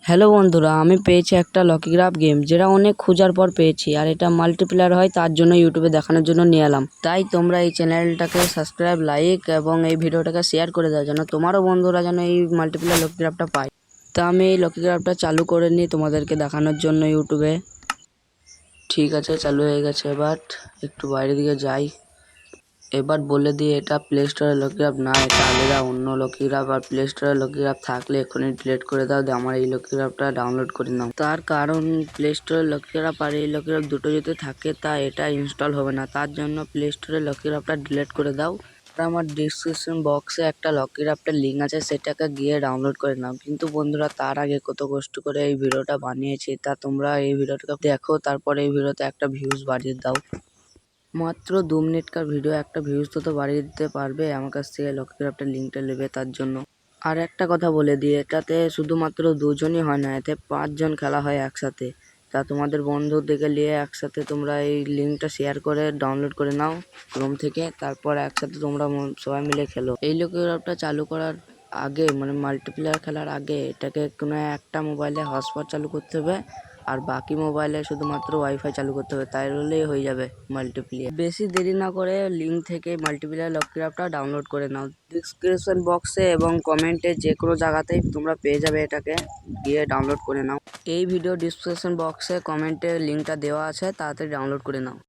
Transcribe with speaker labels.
Speaker 1: Hello বন্ধুরা, আমি পেয়েছি একটা লকি গ্রাফ গেম, যেটা অনেক খোঁজার পর পেয়েছি। আর এটা মাল্টিপ্লেয়ার হয়, তার জন্য ইউটিউবে দেখানোর জন্য নিয়ে এলাম। তাই তোমরা এই চ্যানেলটাকে সাবস্ক্রাইব, লাইক এবং এই ভিডিওটাকে শেয়ার করে দাও, যেন তোমারও বন্ধুরা যেন এই মাল্টিপ্লেয়ার লকি গ্রাফটা পায়। তা আমি এই লকি গ্রাফটা চালু করে নিই তোমাদেরকে দেখানোর জন্য ইউটিউবে। ঠিক আছে, চালু হয়ে গেছে। এবার একটু বাইরের দিকে যাই। এবার বলে দিই, এটা প্লে স্টোরের লকি গ্রাফ না, এটা আলাদা অন্য লকি গ্রাফ। আর প্লে স্টোরের লকি গ্রাফ থাকলে এখনই ডিলিট করে দাও, আমার এই লকি গ্রাফটা ডাউনলোড করে নাও। তার কারণ প্লে স্টোরের লকি গ্রাফ আর এই লকি গ্রাফ দুটো যদি থাকে, তা এটা ইনস্টল হবে না। তার জন্য প্লে স্টোরের লকি গ্রাফটা ডিলিট করে দাও। আর আমার ডিসক্রিপশন বক্সে একটা লকি গ্রাফটার লিঙ্ক আছে, সেটাকে গিয়ে ডাউনলোড করে নাও। কিন্তু বন্ধুরা, তার আগে কত কষ্ট করে এই ভিডিওটা বানিয়েছি, তা তোমরা এই ভিডিওটাকে দেখো, তারপরে এই ভিডিওতে একটা ভিউজ বাড়িয়ে দাও। মাত্র 2 মিনিটকার ভিডিও, একটা ভিউজ তো বাড়িয়ে দিতে পারবে। আমার কাছ থেকে লকি গ্রাফটার লিঙ্কটা নেবে তার জন্য। আর একটা কথা বলে দিই, এটাতে শুধুমাত্র দুজনই হয় না, এতে 5 জন খেলা হয় একসাথে। তা তোমাদের বন্ধুদেরকে নিয়ে একসাথে তোমরা এই লিঙ্কটা শেয়ার করে ডাউনলোড করে নাও ক্রোম থেকে। তারপর একসাথে তোমরা সবাই মিলে খেলো। এই লকি গ্রাফটা চালু করার আগে, মানে মাল্টিপ্লেয়ার খেলার আগে, এটাকে কোনো একটা মোবাইলে হটস্পট চালু করতে হবে, আর বাকি মোবাইলে শুধুমাত্র ওয়াইফাই চালু করতে হবে। তাই হলেই হয়ে যাবে মাল্টিপ্লেয়ার। বেশি দেরি না করে লিঙ্ক থেকে মাল্টিপ্লেয়ার লকি গ্রাফটা ডাউনলোড করে নাও। ডিসক্রিপশন বক্সে এবং কমেন্টে যে কোনো জায়গাতেই তোমরা পেয়ে যাবে, এটাকে গিয়ে ডাউনলোড করে নাও। এই ভিডিও ডিসক্রিপশন বক্সে কমেন্টে লিঙ্কটা দেওয়া আছে, তাড়াতাড়ি ডাউনলোড করে নাও।